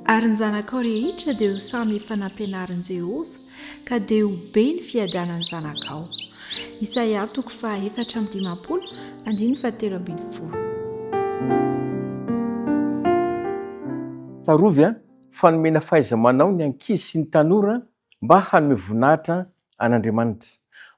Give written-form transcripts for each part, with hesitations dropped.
Ary ny zanakao rehetra dia ho samy efa nampianarin' Jehovah ka dia ho be ny fiadanany zanakao. Isaia 4:17-17. Tarovy fanomena fahaiza-manao ny ankizy sy ny tanora mba hanome voninahitra an'Andriamanitra.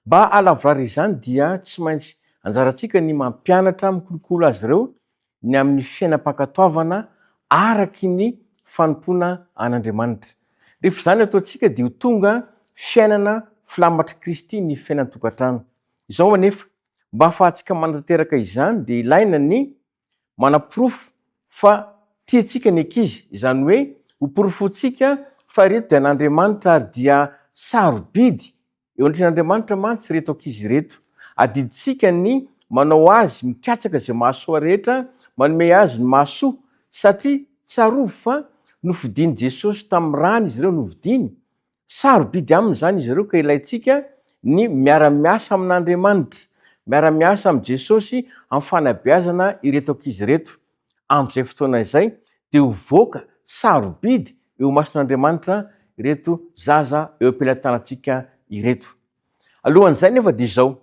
Mba halavrary izany dia tsy maintsy anjarantsika ny mampianatra mikolokolo azy ireo ny amin'ny fiainam-pankatoavana araky ny fanompoana an'Andriamanitra. Rehefa izany ataontsika dia ho tonga fiainana filamatry Kristy ny fiainan-tokantrano. Izao anefa mba ahafahantsika manatanteraka izany dia ilaina ny manapirofo fa tiantsika ny ankizy, izany hoe ho porofontsika fa reto dia an'Andriamanitra ary dia sarobidy eo anatrin'Andriamanitra mantsy reto ankizy reto. Adidintsika ny manao azy mikatsaka izay mahasoa rehetra, manome azy ny mahasoa satria tsarovy fa nofidiany Jesosy tamin'ny rano izy ireo novidiny. Sarobidy aminy izany izy ireo ka ilaintsika ny miara-miasa amin'Andriamanitra, miara-miasa amin'ny Jesosy amin'ny fanabeazana ireto ankizy reto. Amin'izay fotoana izay dia ho voaka sarobidy eo mason'Andriamanitra ireto zaza eo am-pelantanantsika ireto. Alohan'izay nefa dia izao,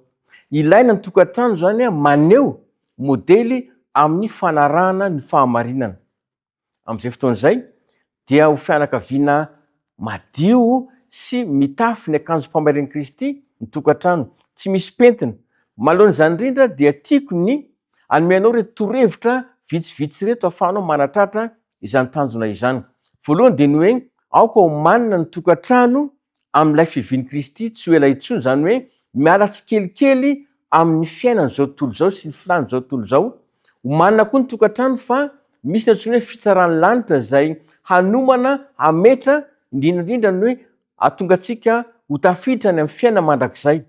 ilaina ny tokantrano zany maneho modely amin'ny fanarahana ny fahamarinana. Amin'izay fotoana izay dia ho fianakaviana madio sy mitafy ny akanjom-pamarin'i Kristy ny tokantrano, tsy misy pentina. Malohan'izany indrindra dia tiako ny anomenao reto torohevitra vitsivitsy reto ahafahanao manatratra izany tanjona izany. Voalohany dia ny hoe aoka ho manana ny tokantrano amin'ilay fivian'i Kristy, tsy ho ela intsony, izany hoe miala tsikelikely amin'ny fiainan'izao tontolo izao sy ny filan'izao tontolo izao. Ho manana koa ny tokantrano fa misy ny antsoina hoe fitsarany lanitra izay hanomana, hametra, indrindrandrindra ny hoe ahatonga antsika ho tafiditra ny amin'ny fiaina mandrakizay.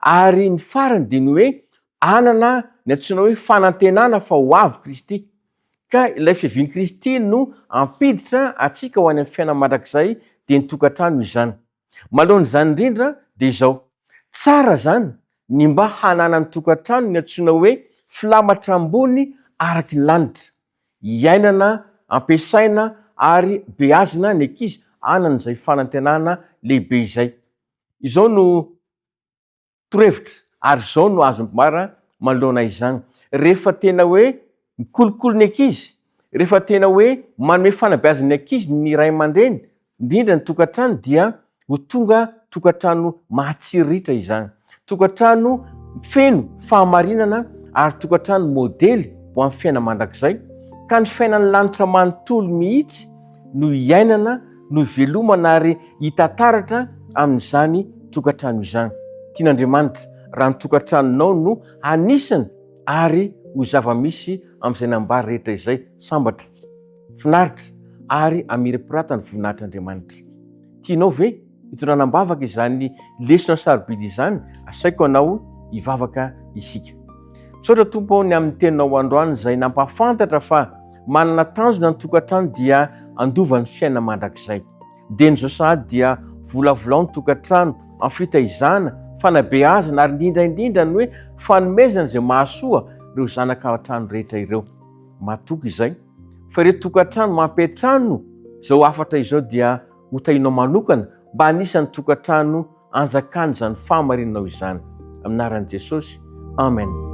Ary ny farany dia ny hoe anana ny antsoina hoe fanantenana fa ho avy Kristy. Ka ilay fivian'i Kristy no ampiditra atsika ho any amin'ny fiaina mandrakizay dia ny tokantrano izany. Malohan'izany indrindra dia izao, tsara zany ny mba hanana ny tokantrano ny antsoina hoe filamatra ambony araky ny lanitra. Iainana, ampiasaina ary beazina ny ankizy hanan'izay fanantenana lehibe izay. Izao no torohevitra ary izao no azo mibara manoloana izany. Rehefa tena hoe mikolokolo ny ankizy, rehefa tena hoe manome fanabeazan'ny ankizy ny ray aman-dreny, indrindra ny tokantrano dia ho tonga tokantrano mahatsiriritra izany. Tokantrano feno fahamarinana ary tokantrano modely ho amin'ny fiaina mandrakizay. Ka ny fiainan'ny lanitra manontolo mihitsy no iainana, no velomana ary hitantaratra amin'izany tokantrano izany. Tian'Andriamanitra raha ny tokantranonao no anisany ary ho zava-misy amin'izay nambary rehetra izay sambatra, finaritra ary amiram-piratana voninahitr'Andriamanitra. Tianao ve hitondranam-bavaka izany lesona sarobidy izany? Asaiko anao hivavaka isika. Misaotra Tompo ny amin'ny teninao androany izay nampahafantatra fa manana tanjona ny tokantrano dia andovan'ny fiaina mandrakizay. Dian'izao sahady dia volavolao ny tokantrano amin'ny fitaizana, fanabeazana ary indrindraindrindra ny hoe fanomezana izay mahasoa ireo zanaka an-trano rehetra ireo. Matoky izay fa ireto tokantrano mampiantrano izao afatra izao dia ho tahinao manokana mba anisan'ny tokantrano anjakany izany fahamarinanao izany. Amin'ny anaran'i Jesosy, amen.